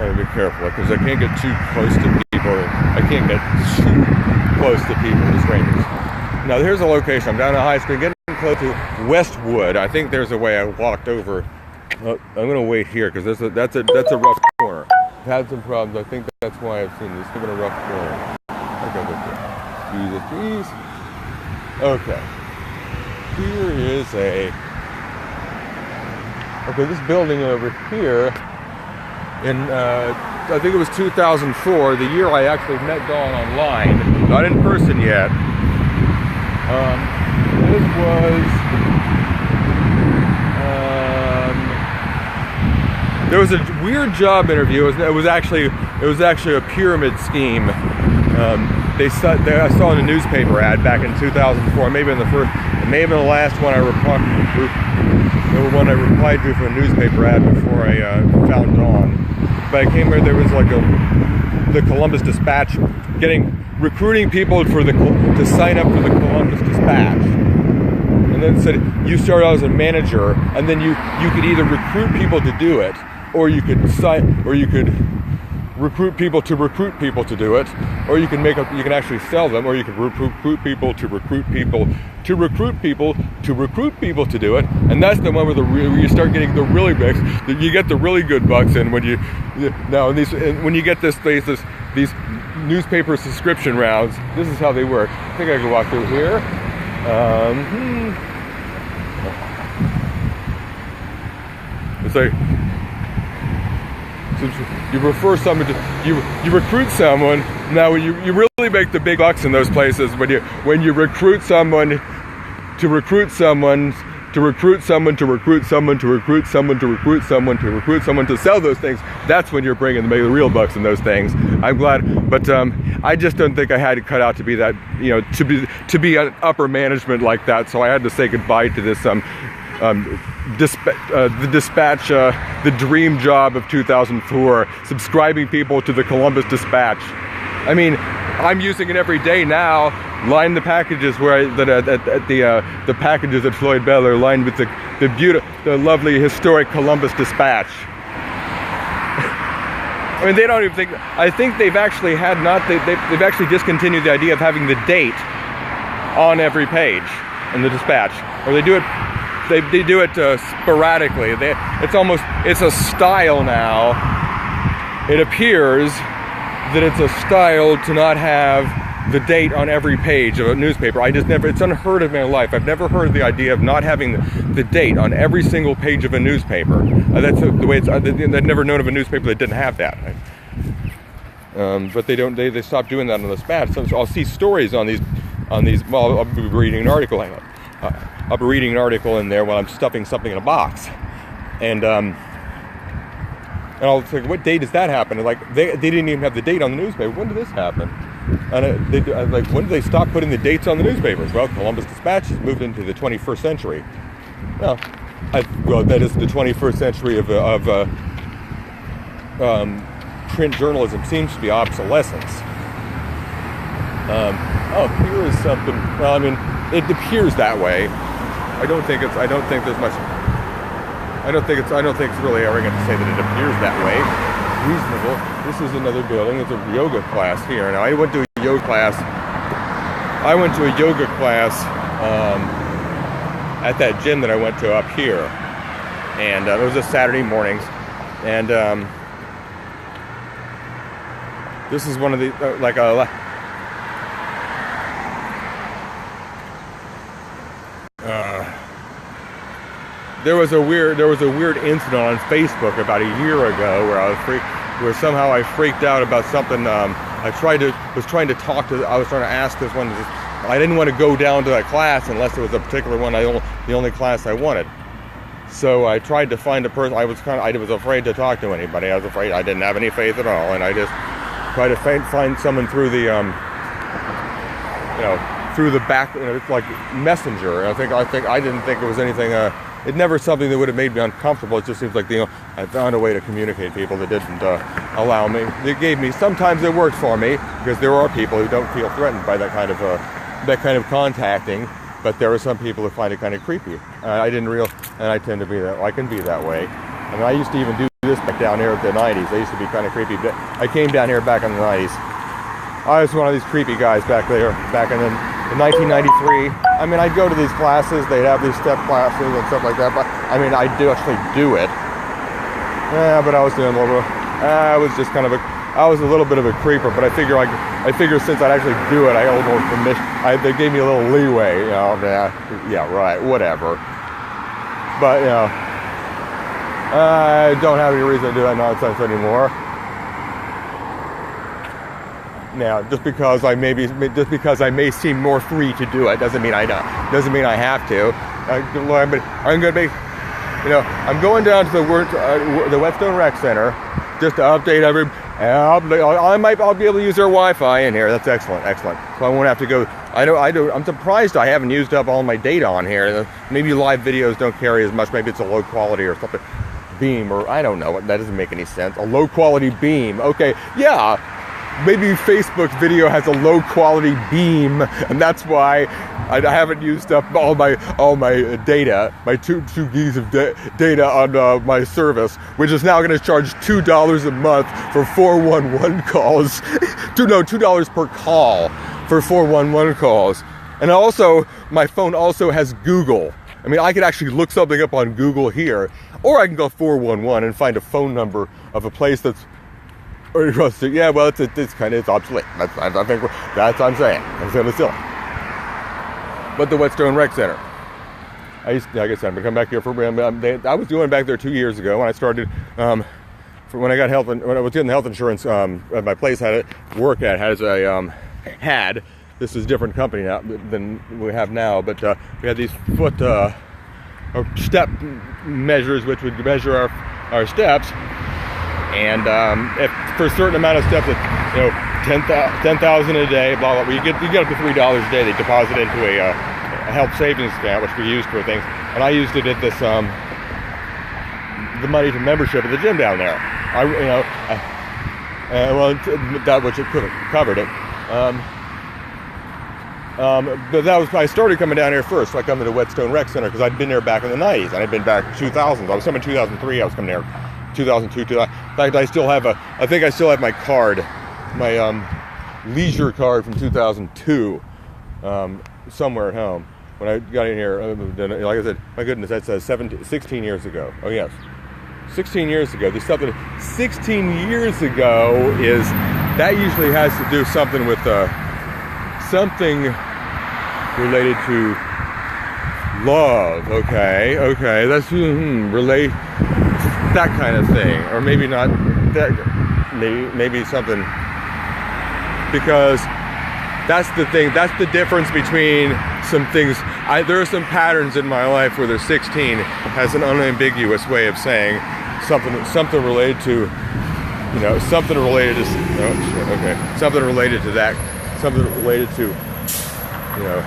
I gotta be careful because I can't get too close to people. I can't get too close to people with strangers. Now here's a location. I'm down at High Street, getting close to Westwood. I think there's a way I walked over. I'm gonna wait here because that's a rough corner. I've had some problems. I think that's why I've seen this. It's been a rough corner. Okay, Jesus. Okay. Here is this building over here. In I think it was 2004, the year I actually met Dawn online, not in person yet. This was there was a weird job interview. It was actually a pyramid scheme. I saw in a newspaper ad back in 2004. Maybe in the first, it may have been the last one I replied to for a newspaper ad before I found Dawn. But I came here. There was like the Columbus Dispatch, recruiting people to sign up for the Columbus Dispatch. And then it said you start out as a manager, and then you could either recruit people to do it, or you could recruit people to do it, or you can actually sell them, or you can recruit people to recruit people to recruit people to recruit people to do it. And that's the one where you start getting the really big, you get the really good bucks in when you get these newspaper subscription rounds. This is how they work. I think I can walk through here. It's like, you refer someone to, you recruit someone. Now you really make the big bucks in those places when you recruit someone to recruit someone to recruit someone to recruit someone to recruit someone to recruit someone to recruit someone to sell those things. That's when you're bringing the real bucks in those things. I'm glad, but I just don't think I had it cut out to be that, to be an upper management like that. So I had to say goodbye to this the Dispatch, the dream job of 2004, subscribing people to the Columbus Dispatch. I mean, I'm using it every day now. Line the packages the packages at Floyd Bell are lined with the lovely historic Columbus Dispatch. I mean, they don't even think. I think they've actually they've actually discontinued the idea of having the date on every page in the Dispatch, or they do it. They do it sporadically. It's a style now. It appears that it's a style to not have the date on every page of a newspaper. It's unheard of in my life. I've never heard of the idea of not having the date on every single page of a newspaper. That's the way it's, I've never known of a newspaper that didn't have that. But they stopped doing that on the Dispatch. So I'll see stories on these, well, I'll be reading an article, I'll be reading an article in there while I'm stuffing something in a box. And I'll think, what date does that happen? And like, they didn't even have the date on the newspaper. When did this happen? And I was like, when did they stop putting the dates on the newspapers? Well, Columbus Dispatch has moved into the 21st century. Well, that is the 21st century of print journalism seems to be obsolescence. Here is something. Well, I mean, it appears that way. I don't think it's really arrogant to say that it appears that way. Reasonable. This is another building. It's a yoga class here. Now I went to a yoga class at that gym that I went to up here, and it was a Saturday mornings, and this is one of the There was a weird incident on Facebook about a year ago where where somehow I freaked out about something. I was trying to ask this one. I didn't want to go down to that class unless it was a particular one. The only class I wanted. So I tried to find a person. I was afraid to talk to anybody. I was afraid. I didn't have any faith at all, and I just tried to find someone through the through the back, like Messenger. And I didn't think it was anything. It never something that would have made me uncomfortable. It just seems like I found a way to communicate people that didn't allow me. They gave me. Sometimes it worked for me because there are people who don't feel threatened by that kind of contacting. But there are some people who find it kind of creepy. I tend to be that. I can be that way. I mean, I used to even do this back down here at the 90s. They used to be kind of creepy. But I came down here back in the 90s. I was one of these creepy guys back there, back in 1993. I mean, I'd go to these classes. They'd have these step classes and stuff like that. But I mean, I do actually do it. Yeah, but I was doing a little. I was just kind of I was a little bit of a creeper. But I figure since I'd actually do it, I owed more permission. They gave me a little leeway. You know, yeah, right, whatever. But you know, I don't have any reason to do that nonsense anymore. Now, just because I may seem more free to do it doesn't mean I don't. Doesn't mean I have to. But I'm going to be, you know, I'm going down to the Whetstone Rec Center just to update I'll be able to use their Wi-Fi in here. That's excellent. So I won't have to go. I'm surprised I haven't used up all my data on here. Maybe live videos don't carry as much. Maybe it's a low quality or something. Beam, or I don't know. That doesn't make any sense. A low quality beam. Okay, yeah. Maybe Facebook video has a low quality beam, and that's why I haven't used up all my data, my 2 gigs of data on my service, which is now going to charge $2 a month for 411 calls. $2 per call for 411 calls. And also, my phone also has Google. I mean, I could actually look something up on Google here, or I can go 411 and find a phone number of a place that's. Yeah, well, it's obsolete. I think that's what I'm saying. I'm saying it's silly. But the Whetstone Rec Center. Like I said, I'm gonna come back here for. I was going back there 2 years ago when I started. When I was getting the health insurance, my place had this is a different company now than we have now, but we had these foot or step measures which would measure our steps. And if for a certain amount of steps, you know, 10,000 a day, blah blah. You get up to $3 a day. They deposit into a health savings account, which we used for things. And I used it at this the money to membership at the gym down there. That which it could have covered it. But I started coming down here first. So I come to the Whetstone Rec Center because I'd been there back in the 90s, and I'd been back in 2000s. I was coming in 2003. I was coming there. 2002. In fact, I think I still have my card, my leisure card from 2002, somewhere at home. When I got in here, like I said, my goodness, that's 16 years ago. Oh yes, 16 years ago. There's something. 16 years ago that usually has to do something with something related to love. Okay, that's relate. That kind of thing, or maybe not that, maybe something, because that's the thing, that's the difference between some things. There are some patterns in my life where the 16 has an unambiguous way of saying something related to, you know, something related to that, something related to, you know,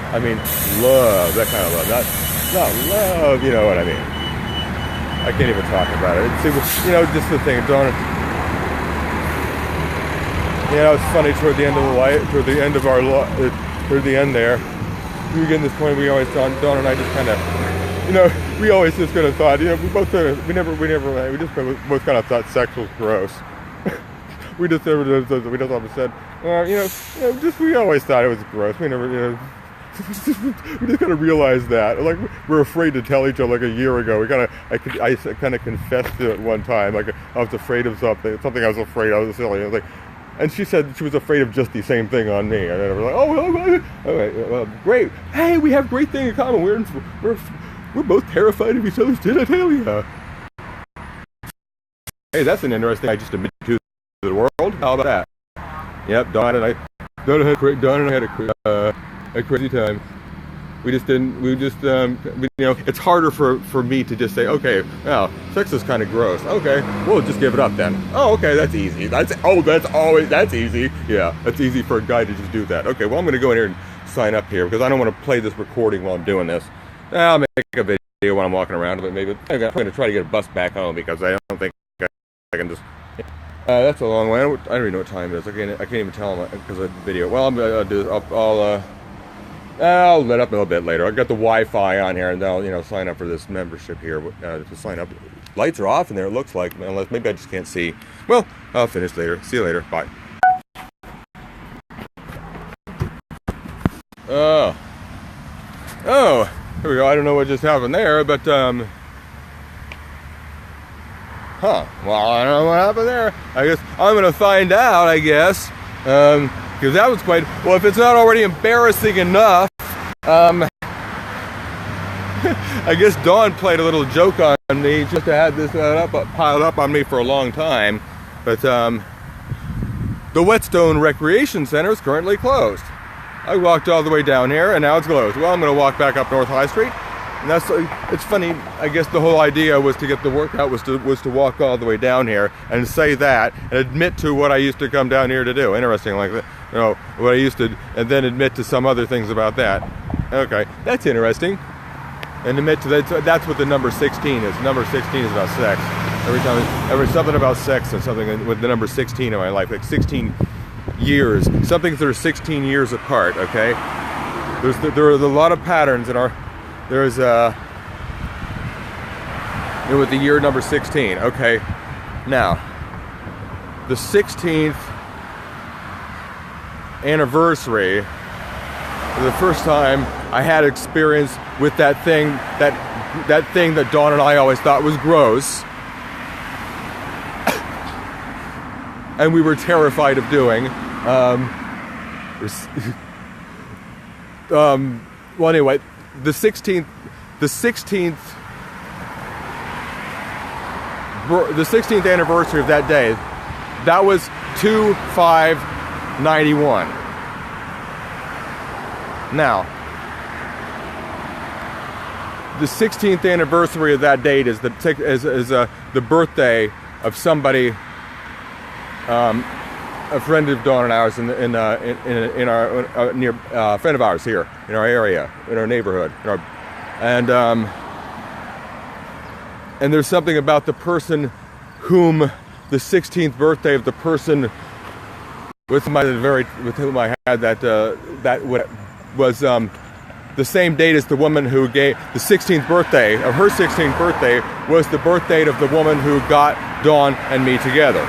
I mean, love, that kind of love, not love, you know what I mean. I can't even talk about it. You know, just the thing, Dawn. You know, it's funny toward the end of the life, toward the end of our toward the end there. We were getting this point. We always Dawn and I just kind of, you know, we always just kind of thought, you know, we both kind of thought sex was gross. we just always said, you know, we always thought it was gross. We never, you know. We just kind of realized that, like, we're afraid to tell each other. Like a year ago, I kind of confessed to it one time. Like I was afraid of something I was afraid I was silly. I was like, and she said she was afraid of just the same thing on me. And then I was like, well, great. Hey, we have great thing in common. We're both terrified of each other's genitalia. Hey, that's an interesting. I just admitted to the world. How about that? Yep, Dawn and I had a crazy time. You know, it's harder for me to just say, okay, well, sex is kind of gross. Okay, we'll just give it up then. Oh, okay, that's easy. That's easy. Yeah, that's easy for a guy to just do that. Okay, well, I'm going to go in here and sign up here because I don't want to play this recording while I'm doing this. I'll make a video when I'm walking around, but maybe I'm going to try to get a bus back home because I don't think I can just. That's a long way. I don't even know what time it is. I can't even tell because of the video. Well, I'll let up a little bit later. I've got the Wi-Fi on here, and I'll, you know, sign up for this membership here to sign up lights are off in there, it looks like, unless maybe I just can't see. Well, I'll finish later. See you later. Bye. Oh, here we go. I don't know what just happened there, but, well, I don't know what happened there. I guess I'm going to find out, I guess, because that was quite, well, if it's not already embarrassing enough, I guess Dawn played a little joke on me just to have this piled up on me for a long time, but, the Whetstone Recreation Center is currently closed. I walked all the way down here and now it's closed. Well, I'm going to walk back up North High Street. And it's funny, I guess the whole idea was to get the workout was to walk all the way down here and say that and admit to what I used to come down here to do. Interesting, like that, you know, what I used to, and then admit to some other things about that. Okay, that's interesting. And admit to that, that's what the number 16 is. Number 16 is about sex. Every something about sex and something with the number 16 in my life, like 16 years, some things that are 16 years apart. Okay, there are a lot of patterns in our. There's with the year number 16. Okay, now the 16th anniversary, the first time I had experience with that thing that Dawn and I always thought was gross, and we were terrified of doing. Well, anyway, the 16th anniversary of that day, that was 2/5/91. Now, the 16th anniversary of that date is the birthday of somebody. A friend of Dawn and ours in our near friend of ours here in our area, in our neighborhood, and there's something about the person whom the 16th birthday of the person with whom I had that was the same date as the woman who gave the 16th birthday of her 16th birthday was the birth date of the woman who got Dawn and me together.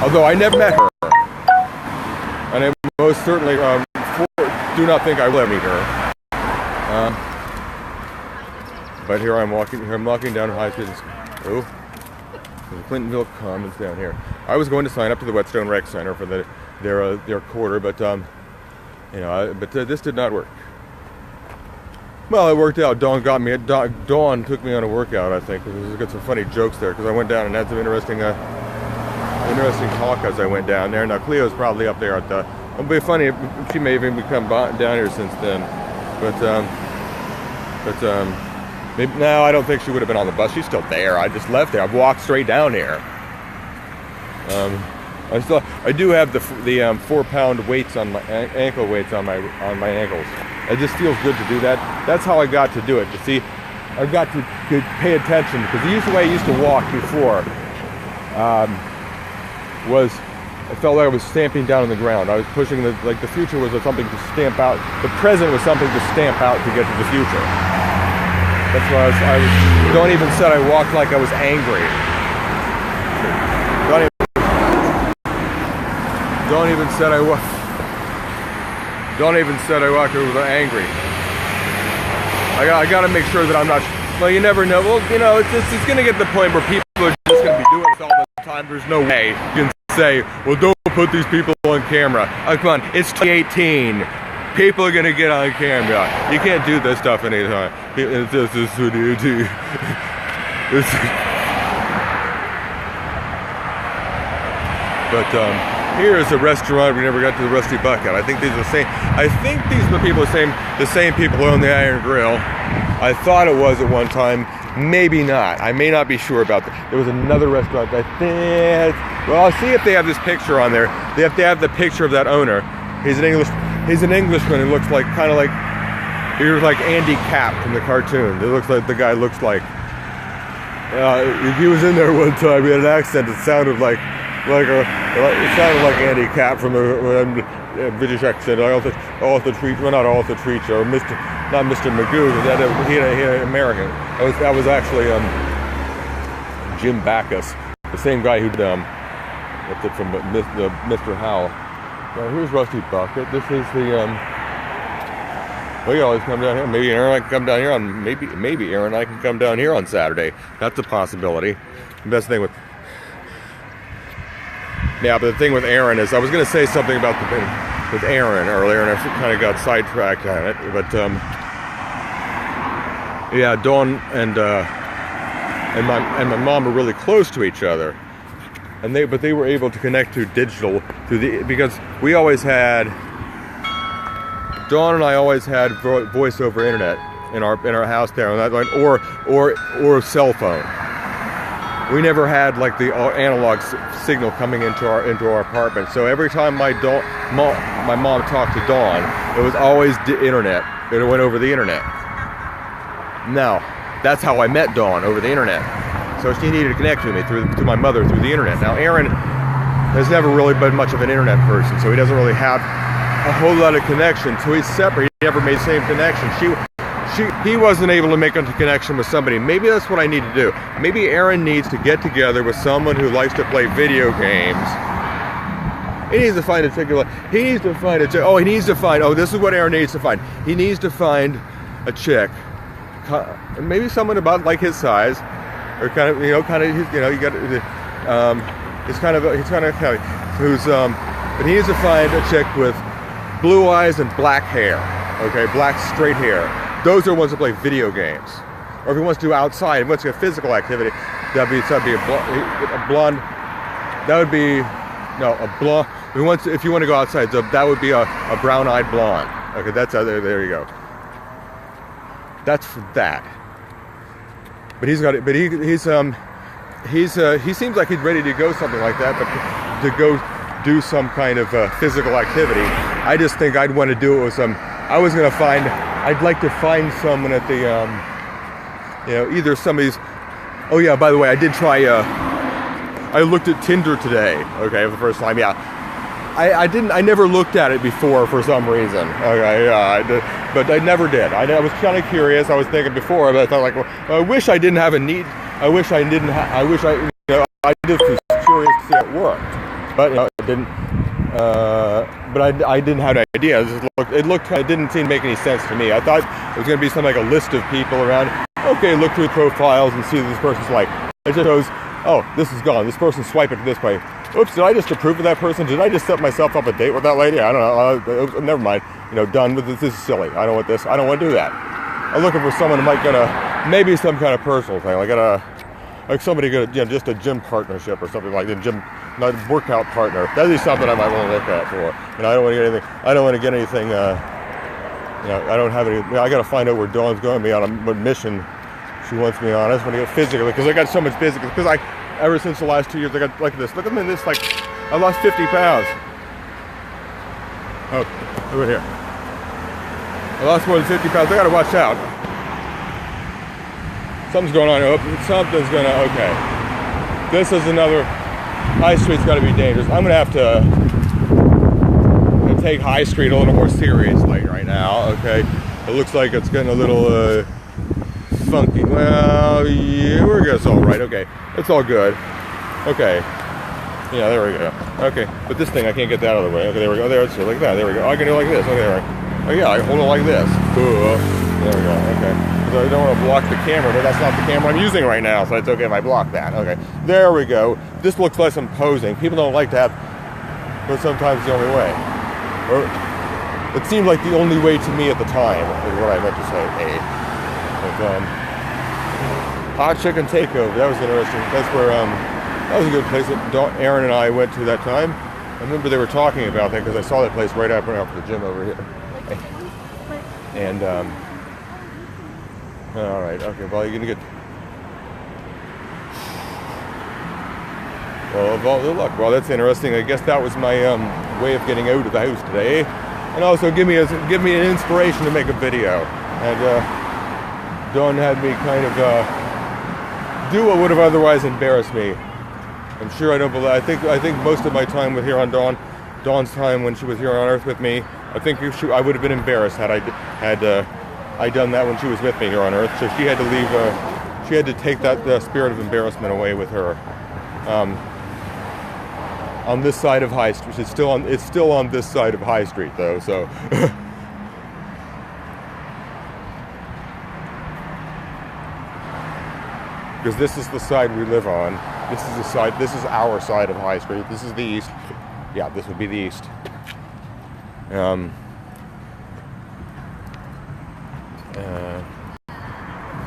Although I never met her, and I most certainly do not think I will ever meet her. But here I'm walking down High Street. Oh, the Clintonville Commons down here. I was going to sign up to the Whetstone Rec Center for their quarter, but this did not work. Well, it worked out. Dawn took me on a workout, I think, because we got some funny jokes there. Because I went down and had some interesting talk as I went down there. Now Cleo's probably up there at the. It'll be funny if she may even come down here since then, but maybe no, I don't think she would have been on the bus. She's still there. I just left there. I've walked straight down here. I do have the 4-pound weights on my ankle weights on my ankles. It just feels good to do that. That's how I got to do it. You see, I've got to pay attention because the way I used to walk before. Was I felt like I was stamping down on the ground. I was pushing the future was something to stamp out. The present was something to stamp out to get to the future. That's why I was Dawn even said I walked like I was angry. Dawn even said I walked angry. I got to make sure that I'm not. Well, you never know. Well, it's going to get to the point where people are just going to be doing this all the time. There's no way you can say, well, don't put these people on camera. Oh, come on, it's 2018. People are going to get on camera. You can't do this stuff anytime. It's just this video. But here's a restaurant. We never got to the Rusty Bucket. I think these are the same. I think these are the same people who own the Iron Grill. I thought it was at one time. Maybe not. I may not be sure about that. There was another restaurant. I think. Well, I'll see if they have this picture on there. They have to have the picture of that owner. He's an Englishman who looks like he was like Andy Capp from the cartoon. It looks like the guy looks like. He was in there one time. He had an accent that sounded like Andy Capp from the British accent. Arthur Treach, well, not Arthur Treach, or not Mr. Magoo. He had an American. That was actually Jim Backus, the same guy who what's it from Mr. Howell. Now here's Rusty Bucket. This is the well, you always come down here. Maybe Aaron and I can come down here on maybe Aaron and I can come down here on Saturday. That's a possibility. The best thing with but the thing with Aaron is I was going to say something about with Aaron earlier, and I kind of got sidetracked on it. But yeah, Dawn and my mom are really close to each other, and they were able to connect through digital because we always had Dawn and I always had voice over internet in our house there, or cell phone. We never had like the analog signal coming into our apartment. So every time my mom talked to Dawn, it was always the internet. It went over the internet. Now, that's how I met Dawn, over the internet. So she needed to connect to me to my mother through the internet. Now, Aaron has never really been much of an internet person, so he doesn't really have a whole lot of connection. So he's separate. He never made the same connection. He wasn't able to make a connection with somebody. Maybe that's what I need to do. Maybe Aaron needs to get together with someone who likes to play video games. He needs to find a particular. He needs to find this is what Aaron needs to find. He needs to find a chick, maybe someone about like his size, or kind of you got but he needs to find a chick with blue eyes and black hair. Okay, black straight hair. Those are ones that play video games. Or if he wants to do outside, if he wants to do physical activity, that'd be a blonde. That would be a blonde. If you want to go outside, so that would be a brown-eyed blonde. Okay, that's there you go. That's for that. But he seems like he's ready to go something like that, but to go do some kind of physical activity. I just think I'd want to do it with some. I'd like to find someone at the, either somebody's. Oh yeah, by the way, I did try. I looked at Tinder today. Okay, for the first time. Yeah, I didn't. I never looked at it before for some reason. Okay, yeah, but I never did. I was kind of curious. I was thinking before, but I thought well, I wish I didn't have a need. I wish I didn't. I just was curious to see how it worked, but it didn't. But I didn't have an idea. It didn't seem to make any sense to me. I thought it was going to be something like a list of people around. Okay, look through profiles and see what this person's like. It just goes, oh, this is gone. This person swiped it this way. Oops, did I just approve of that person? Did I just set myself up a date with that lady? I don't know. Never mind. Done with this. This is silly. I don't want this. I don't want to do that. I'm looking for someone who might maybe some kind of personal thing, like somebody just a gym partnership or something like that. Not a workout partner. That'd be something I might want to look at for. And I don't want to get anything. I don't want to get anything. I don't have any. I got to find out where Dawn's going to be on what mission she wants me on. I just want to get physically because I got so much physically. Because ever since the last 2 years, I got like this. Look at me, this I lost 50 pounds. Oh, over here. I lost more than 50 pounds. I got to watch out. Something's going on. Something's going to. Okay. This is another. High Street's got to be dangerous. I'm going to have to take High Street a little more seriously right now, okay? It looks like it's getting a little funky. Well, yeah, it's all right, okay. It's all good. Okay. Yeah, there we go. Okay, but this thing, I can't get that out of the way. Okay, there we go. There, it's like that. There we go. I can do it like this. Okay, all right. Oh, yeah, I hold it like this. Cool. There we go. Okay. So I don't want to block the camera, but that's not the camera I'm using right now, so it's okay if I block that. Okay, there we go. This looks less imposing. People don't like to have, but sometimes the only way. Or it seemed like the only way to me at the time is what I meant to say. Hey, but, Hot Chicken Takeover. That was interesting. That's where that was a good place that Aaron and I went to that time. I remember they were talking about that because I saw that place right after the gym over here. And all right, okay, well, you're gonna get. Well, good luck. Well, that's interesting. I guess that was my way of getting out of the house today, and also give me an inspiration to make a video. And Dawn had me kind of do what would have otherwise embarrassed me. I'm sure I don't believe. I think most of my time with here on Dawn's time when she was here on Earth with me, I think I would have been embarrassed had I done that when she was with me here on Earth. So she had to leave. She had to take that spirit of embarrassment away with her. On this side of High Street, it's still on this side of High Street though. So, because this is the side we live on. This is the side. This is our side of High Street. This is the east. Yeah, this would be the east.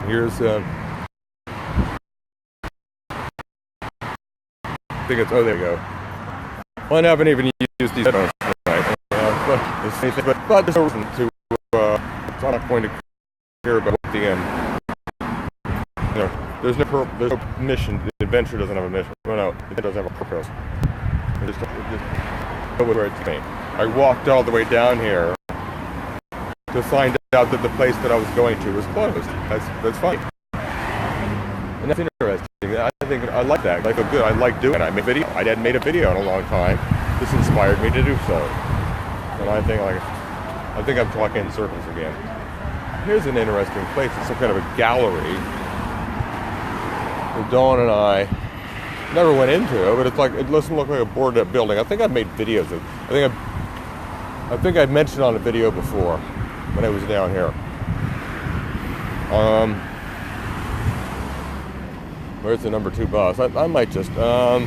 Here's I think it's, oh, there we go. Well, I haven't even used these headphones tonight. But there's no reason to, I'm not going to care about the end. You know, there's no mission. The adventure doesn't have a mission. No, it doesn't have a purpose. It just go where it's me. I walked all the way down here to find out that the place that I was going to was closed. That's fine. And that's interesting. I think I like that. I feel good. I like doing it. I make video. I hadn't made a video in a long time. This inspired me to do so. And I think I'm talking in circles again. Here's an interesting place. It's some kind of a gallery. Dawn and I never went into it, but it doesn't look like a boarded up building. I think I've made videos of. I think I've mentioned on a video before when I was down here. Where's the number 2 bus? I might just have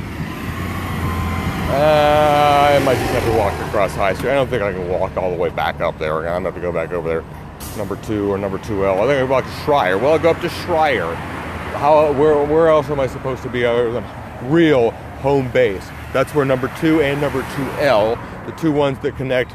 to walk across High Street. I don't think I can walk all the way back up there. I'm gonna have to go back over there. Number 2 or number 2L. I think I'll walk to Schreier. Well, I'll go up to Schreier. Where else am I supposed to be other than real home base? That's where number 2 and number 2L, the two ones that connect